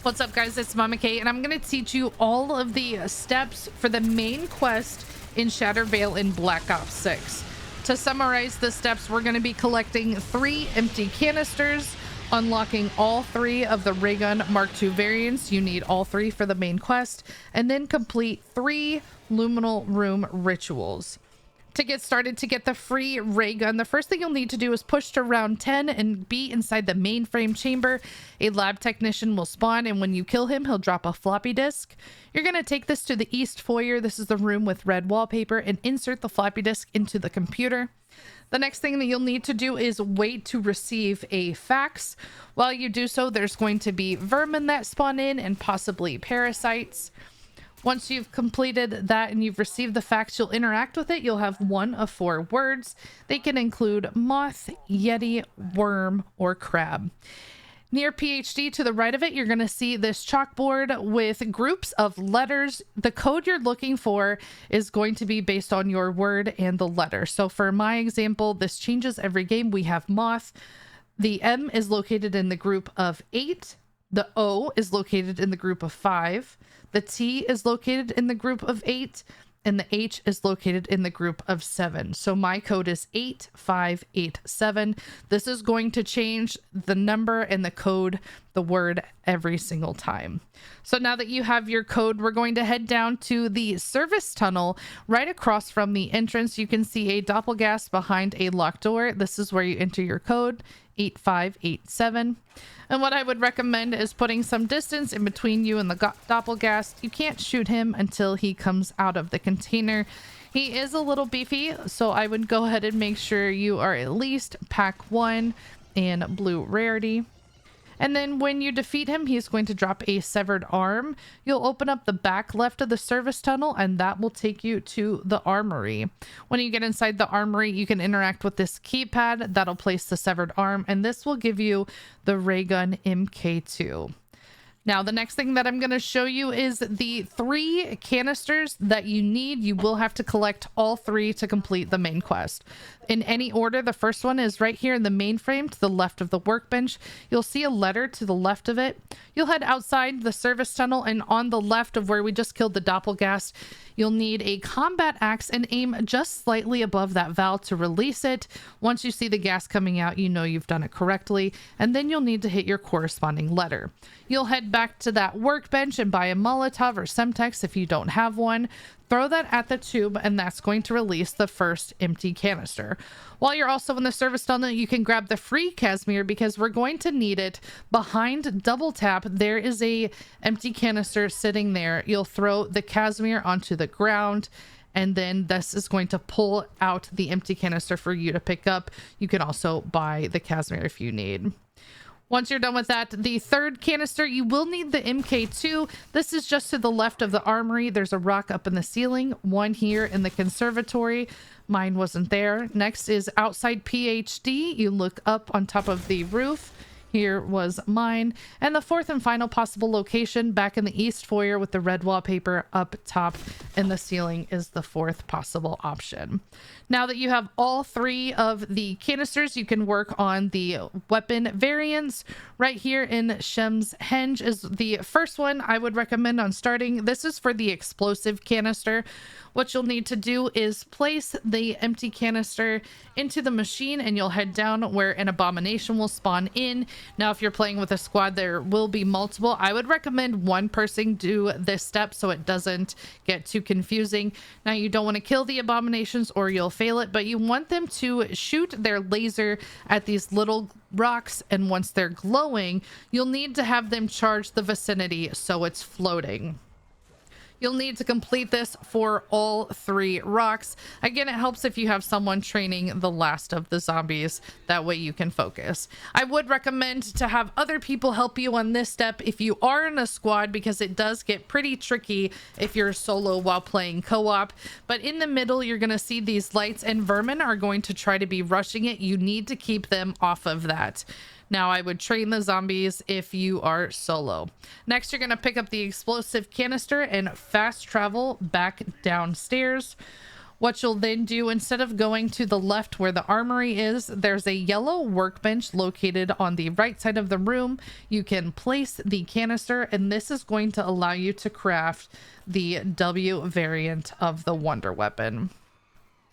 What's up, guys? It's Mama Kate, and I'm going to teach you all of the steps for the main quest in Shattervale in Black Ops 6. To summarize the steps, we're going to be collecting 3 empty canisters, unlocking all 3 of the ray gun Mark II variants. You need all 3 for the main quest, and then complete 3 Luminal room rituals. To get started, to get the free ray gun, the first thing you'll need to do is push to round 10 and be inside the mainframe chamber. A lab technician will spawn, and when you kill him, he'll drop a floppy disk. You're going to take this to the east foyer. This is the room with red wallpaper, and insert the floppy disk into the computer. The next thing that you'll need to do is wait to receive a fax. While you do so, there's going to be vermin that spawn in and possibly parasites. Once you've completed that and you've received the fax, you'll interact with it. You'll have one of 4 words. They can include moth, yeti, worm, or crab. Near PhD to the right of it, you're going to see this chalkboard with groups of letters. The code you're looking for is going to be based on your word and the letter. So for my example, this changes every game. We have moth. The M is located in the group of 8. The O is located in the group of 5. The T is located in the group of 8, and the H is located in the group of 7. So my code is 8587. This is going to change the number and the code, the word, every single time. So now that you have your code, we're going to head down to the service tunnel right across from the entrance. You can see a doppelgast behind a locked door. This is where you enter your code, 8587. And what I would recommend is putting some distance in between you and the doppelgast. You can't shoot him until he comes out of the container. He is a little beefy, so I would go ahead and make sure you are at least pack 1 and blue rarity. And then when you defeat him, he's going to drop a severed arm. You'll open up the back left of the service tunnel, and that will take you to the armory. When you get inside the armory, you can interact with this keypad that'll place the severed arm, and this will give you the ray gun MK2. Now, the next thing that I'm going to show you is the 3 canisters that you need. You will have to collect all 3 to complete the main quest. In any order, the first one is right here in the mainframe to the left of the workbench. You'll see a letter to the left of it. You'll head outside the service tunnel, and on the left of where we just killed the doppelgast, you'll need a combat axe and aim just slightly above that valve to release it. Once you see the gas coming out, you know you've done it correctly, and then you'll need to hit your corresponding letter. You'll head back to that workbench and buy a Molotov or Semtex if you don't have one. Throw that at the tube, and that's going to release the first empty canister. While you're also in the service tunnel, you can grab the free Casimir because we're going to need it. Behind double tap, there is a empty canister sitting there. You'll throw the Casimir onto the ground, and then this is going to pull out the empty canister for you to pick up. You can also buy the Casimir if you need. Once you're done with that, the 3rd canister, you will need the MK2. This is just to the left of the armory. There's a rock up in the ceiling, one here in the conservatory. Mine wasn't there. Next is outside PhD. You look up on top of the roof. Here was mine. And the 4th and final possible location back in the east foyer with the red wallpaper up top in the ceiling is the 4th possible option. Now that you have all 3 of the canisters, you can work on the weapon variants. Right here in Shem's Henge is the first one I would recommend on starting. This is for the explosive canister. What you'll need to do is place the empty canister into the machine, and you'll head down where an abomination will spawn in. Now, if you're playing with a squad, there will be multiple. I would recommend one person do this step so it doesn't get too confusing. Now, you don't want to kill the abominations or you'll fail it, but you want them to shoot their laser at these little rocks, and once they're glowing, you'll need to have them charge the vicinity so it's floating. You'll need to complete this for all 3 rocks. Again, it helps if you have someone training the last of the zombies. That way you can focus. I would recommend to have other people help you on this step if you are in a squad, because it does get pretty tricky if you're solo while playing co-op. But in the middle, you're going to see these lights, and vermin are going to try to be rushing it. You need to keep them off of that. Now, I would train the zombies if you are solo. Next, you're going to pick up the explosive canister and fast travel back downstairs. What you'll then do, instead of going to the left where the armory is, there's a yellow workbench located on the right side of the room. You can place the canister, and this is going to allow you to craft the W variant of the wonder weapon.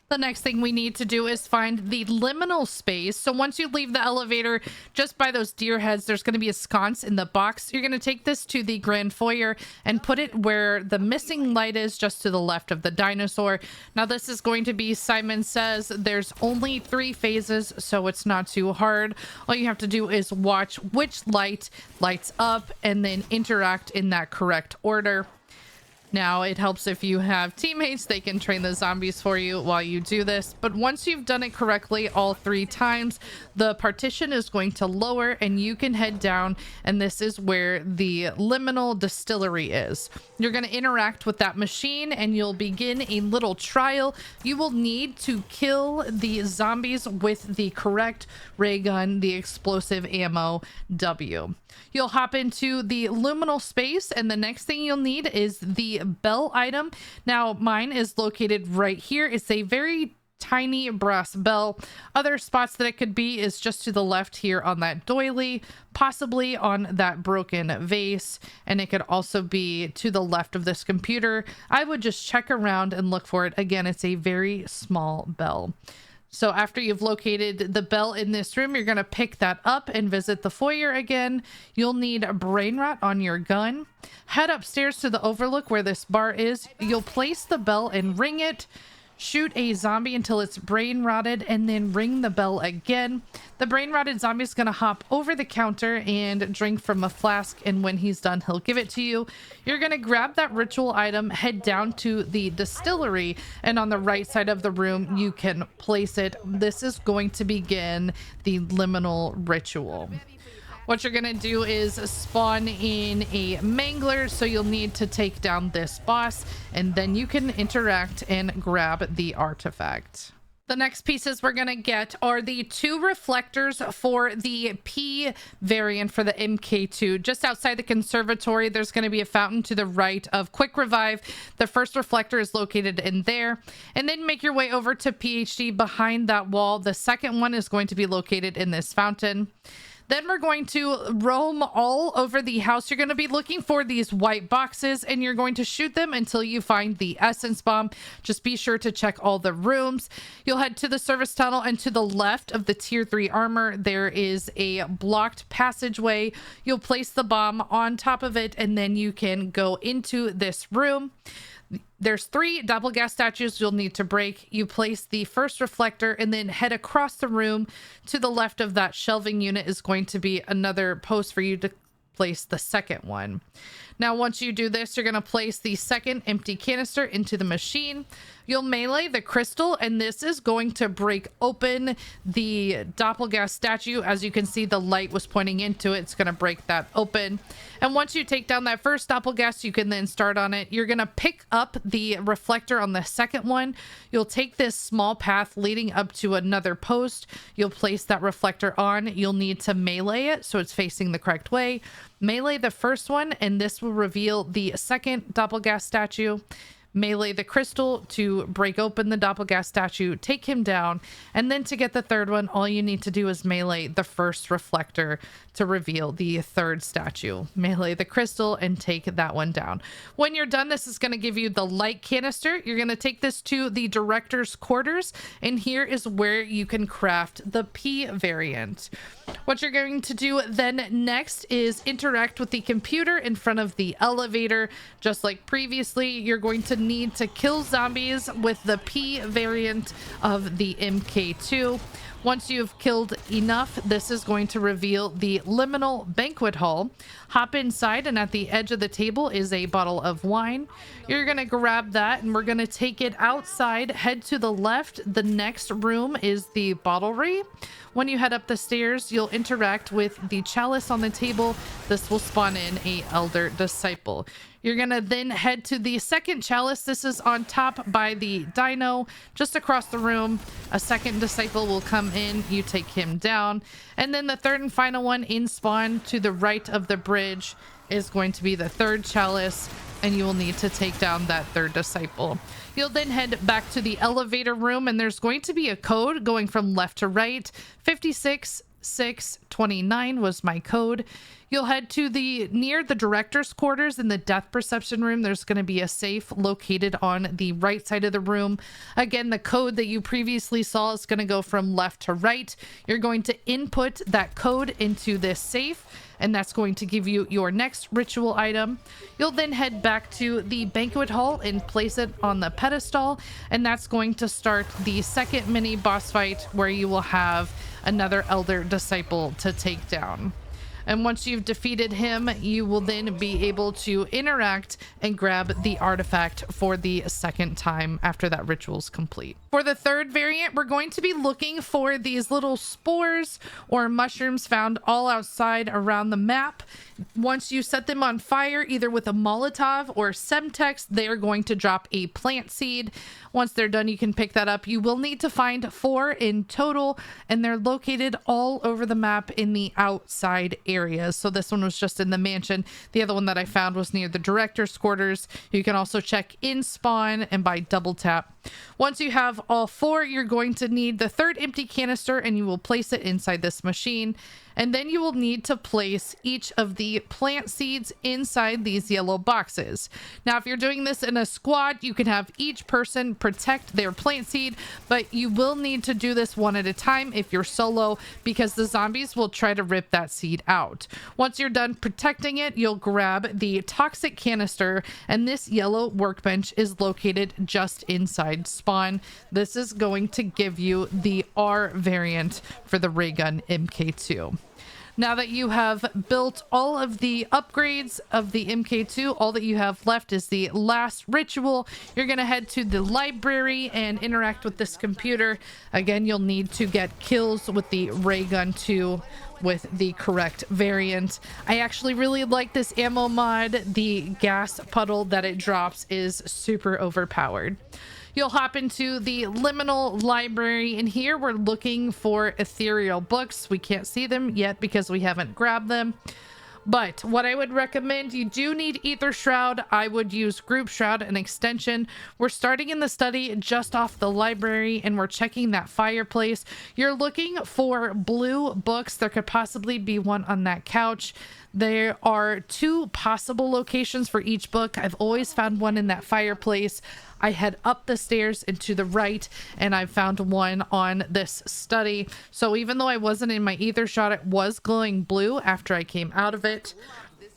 The next thing we need to do is find the liminal space. So once you leave the elevator, just by those deer heads, there's going to be a sconce in the box. You're going to take this to the grand foyer and put it where the missing light is, just to the left of the dinosaur. Now this is going to be, Simon says, there's only 3 phases, so it's not too hard. All you have to do is watch which light lights up and then interact in that correct order. Now, it helps if you have teammates, they can train the zombies for you while you do this. But once you've done it correctly all 3 times, the partition is going to lower and you can head down. And this is where the liminal distillery is. You're going to interact with that machine and you'll begin a little trial. You will need to kill the zombies with the correct ray gun, the explosive ammo W. You'll hop into the luminal space, and the next thing you'll need is the bell item. Now mine is located right here. It's a very tiny brass bell. Other spots that it could be is just to the left here on that doily, possibly on that broken vase, and it could also be to the left of this computer. I would just check around and look for it. Again, it's a very small bell. So after you've located the bell in this room, you're going to pick that up and visit the foyer again. You'll need a brain rot on your gun. Head upstairs to the overlook where this bar is. You'll place the bell and ring it. Shoot a zombie until it's brain rotted, and then ring the bell again. The brain rotted zombie is going to hop over the counter and drink from a flask, and when he's done, he'll give it to you. You're going to grab that ritual item, head down to the distillery, and on the right side of the room, you can place it. This is going to begin the liminal ritual. What you're going to do is spawn in a mangler, so you'll need to take down this boss, and then you can interact and grab the artifact. The next pieces we're going to get are the 2 reflectors for the P variant for the MK2. Just outside the conservatory, there's going to be a fountain to the right of Quick Revive. The first reflector is located in there. And then make your way over to PhD behind that wall. The second one is going to be located in this fountain. Then we're going to roam all over the house. You're going to be looking for these white boxes, and you're going to shoot them until you find the essence bomb. Just be sure to check all the rooms. You'll head to the service tunnel, and to the left of the tier 3 armor, there is a blocked passageway. You'll place the bomb on top of it, and then you can go into this room. There's 3 doppelgas statues you'll need to break. You place the first reflector and then head across the room. To the left of that shelving unit is going to be another post for you to place the second one. Now, once you do this, you're going to place the second empty canister into the machine. You'll melee the crystal, and this is going to break open the doppelgas statue. As you can see, the light was pointing into it. It's going to break that open. And once you take down that first doppelgas, you can then start on it. You're going to pick up the reflector on the second one. You'll take this small path leading up to another post. You'll place that reflector on. You'll need to melee it so it's facing the correct way. Melee the first one, and this will reveal the second doppelgas statue. Melee the crystal to break open the doppelgas statue, take him down, and then to get the third one, all you need to do is melee the first reflector to reveal the third statue. Melee the crystal and take that one down. When you're done, this is going to give you the light canister. You're going to take this to the director's quarters, and here is where you can craft the P variant. What you're going to do then next is interact with the computer in front of the elevator. Just like previously, you're going to need to kill zombies with the P variant of the MK2. Once you've killed enough, this is going to reveal the liminal banquet hall. Hop inside, and at the edge of the table is a bottle of wine. You're going to grab that, and we're going to take it outside. Head to the left. The next room is the bottlery. When you head up the stairs, you'll interact with the chalice on the table. This will spawn in a elder disciple. You're going to then head to the second chalice. This is on top by the dino. Just across the room, a second disciple will come in. You take him down. And then the third and final one in spawn to the right of the bridge is going to be the third chalice. and you will need to take down that third disciple. You'll then head back to the elevator room, and there's going to be a code going from left to right. 56629 was my code. You'll head to near the director's quarters in the death perception room. There's going to be a safe located on the right side of the room. Again, the code that you previously saw is going to go from left to right. You're going to input that code into this safe, and that's going to give you your next ritual item. You'll then head back to the banquet hall and place it on the pedestal, and that's going to start the second mini boss fight, where you will have another elder disciple to take down. And once you've defeated him, you will then be able to interact and grab the artifact for the second time after that ritual is complete. For the third variant, we're going to be looking for these little spores or mushrooms found all outside around the map. Once you set them on fire, either with a Molotov or Semtex, they are going to drop a plant seed. Once they're done, you can pick that up. You will need to find 4 in total, and they're located all over the map in the outside areas. So this one was just in the mansion. The other one that I found was near the director's quarters. You can also check in spawn and by double tap. Once you have all 4, you're going to need the third empty canister, and you will place it inside this machine. And then you will need to place each of the plant seeds inside these yellow boxes. Now, if you're doing this in a squad, you can have each person protect their plant seed, but you will need to do this one at a time if you're solo, because the zombies will try to rip that seed out. Once you're done protecting it, you'll grab the toxic canister, and this yellow workbench is located just inside spawn. This is going to give you the R variant for the ray gun MK2. Now that you have built all of the upgrades of the MK2, all that you have left is the last ritual. You're going to head to the library and interact with this computer. Again, you'll need to get kills with the ray gun 2 with the correct variant. I actually really like this ammo mod. The gas puddle that it drops is super overpowered. You'll hop into the Liminal Library, and here we're looking for ethereal books. We can't see them yet because we haven't grabbed them. But what I would recommend, you do need Aether Shroud. I would use Group Shroud and Extension. We're starting in the study just off the library, and we're checking that fireplace. You're looking for blue books. There could possibly be one on that couch. There are 2 possible locations for each book. I've always found one in that fireplace. I head up the stairs and to the right, and I found one on this study. So even though I wasn't in my Aether shot, it was glowing blue after I came out of it.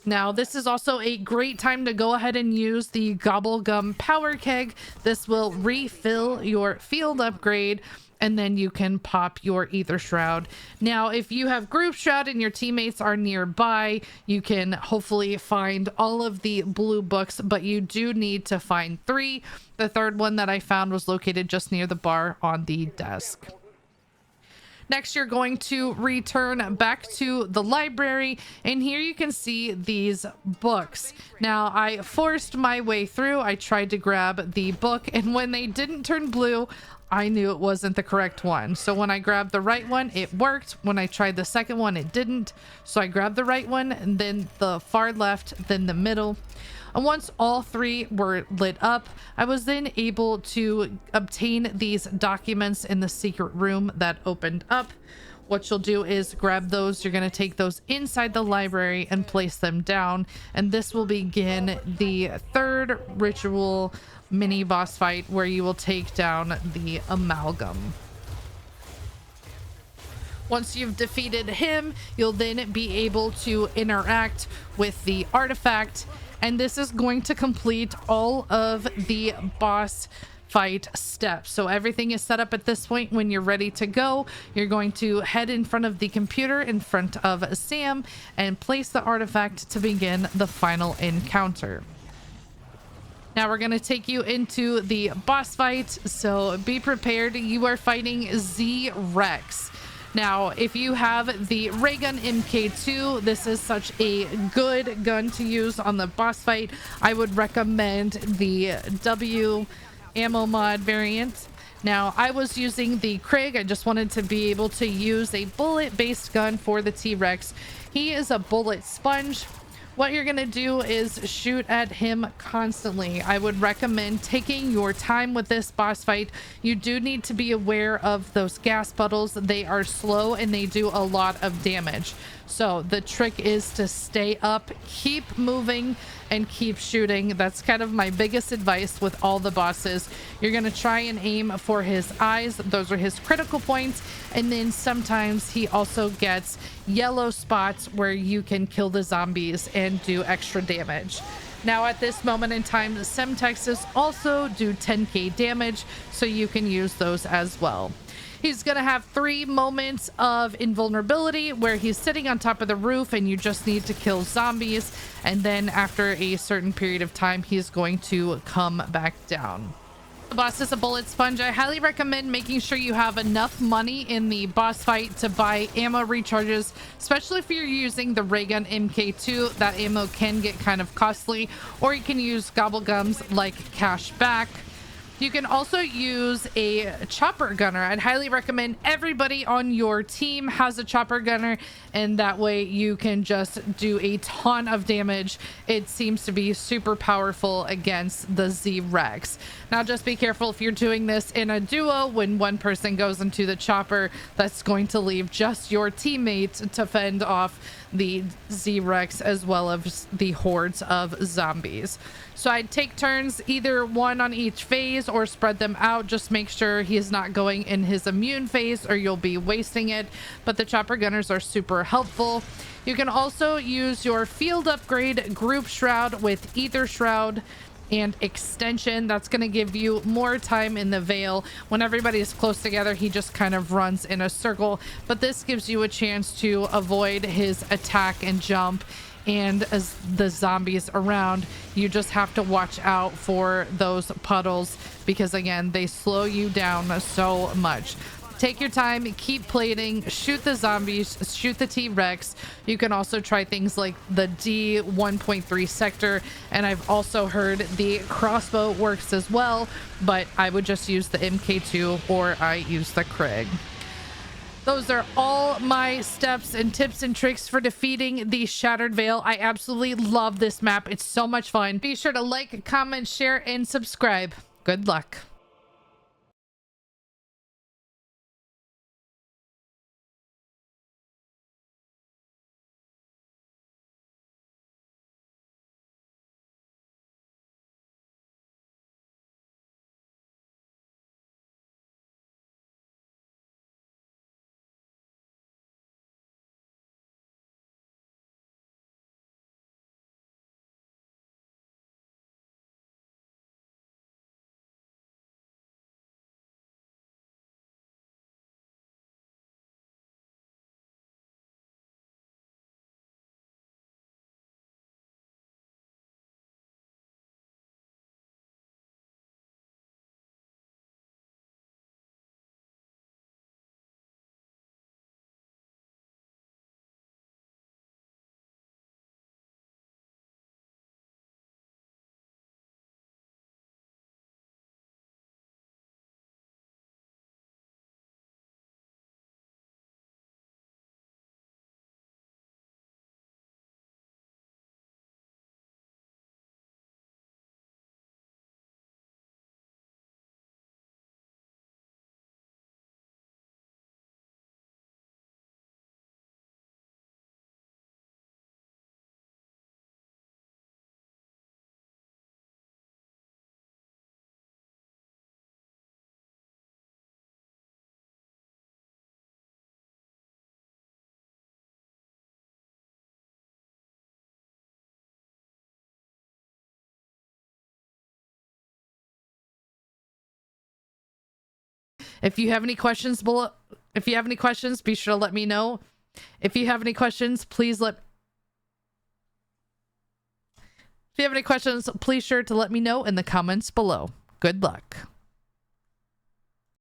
Now, this is also a great time to go ahead and use the Gobblegum Power Keg. This will refill your field upgrade, and then you can pop your Aether Shroud. Now, if you have Group Shroud and your teammates are nearby, you can hopefully find all of the blue books, but you do need to find 3. The third one that I found was located just near the bar on the desk. Next, you're going to return back to the library, and here you can see these books. Now, I forced my way through. I tried to grab the book, and when they didn't turn blue, I knew it wasn't the correct one. So when I grabbed the right one, it worked. When I tried the second one, it didn't. So I grabbed the right one, and then the far left, then the middle. And once all 3 were lit up, I was then able to obtain these documents in the secret room that opened up. What you'll do is grab those. You're going to take those inside the library and place them down. And this will begin the 3rd ritual mini boss fight, where you will take down the amalgam. Once you've defeated him, you'll then be able to interact with the artifact, and this is going to complete all of the boss fight steps. So everything is set up at this point. When you're ready to go, you're going to head in front of the computer in front of Sam and place the artifact to begin the final encounter. Now we're going to take you into the boss fight, so be prepared. You are fighting Z-Rex. Now, if you have the ray gun MK2, this is such a good gun to use on the boss fight. I would recommend the W ammo mod variant. Now, I was using the Krieg. I just wanted to be able to use a bullet-based gun for the T-Rex. He is a bullet sponge. What you're gonna do is shoot at him constantly. I would recommend taking your time with this boss fight. You do need to be aware of those gas puddles. They are slow and they do a lot of damage. So the trick is to stay up, keep moving, and keep shooting. That's kind of my biggest advice with all the bosses. You're gonna try and aim for his eyes. Those are his critical points. And then sometimes he also gets yellow spots where you can kill the zombies and do extra damage. Now at this moment in time, the Semtexes also do 10k damage, so you can use those as well. He's gonna have 3 moments of invulnerability where he's sitting on top of the roof and you just need to kill zombies, and then after a certain period of time he's going to come back down. The boss is a bullet sponge. I highly recommend making sure you have enough money in the boss fight to buy ammo recharges, especially if you're using the ray gun MK2. That ammo can get kind of costly, or you can use gobble gums like cash back. You can also use a chopper gunner. I'd highly recommend everybody on your team has a chopper gunner, and that way you can just do a ton of damage. It seems to be super powerful against the Z-Rex. Now just be careful if you're doing this in a duo. When one person goes into the chopper, that's going to leave just your teammate to fend off the Z-Rex as well as the hordes of zombies. So I'd take turns, either one on each phase or spread them out. Just make sure he's not going in his immune phase or you'll be wasting it. But the chopper gunners are super helpful. You can also use your field upgrade group shroud with Aether Shroud and extension. That's going to give you more time in the Veil. When everybody is close together, he just kind of runs in a circle, but this gives you a chance to avoid his attack and jump. And as the zombies around, you just have to watch out for those puddles because again, they slow you down so much. Take your time, keep plating, shoot the zombies, shoot the T-Rex. You can also try things like the D1.3 sector, and I've also heard the crossbow works as well, but I would just use the MK2 or I use the Krieg. Those are all my steps and tips and tricks for defeating the Shattered Veil. I absolutely love this map. It's so much fun. Be sure to like, comment, share, and subscribe. Good luck. If you have any questions below, if you have any questions, be sure to let me know. If you have any questions, please let If you have any questions, please sure to let me know in the comments below. Good luck.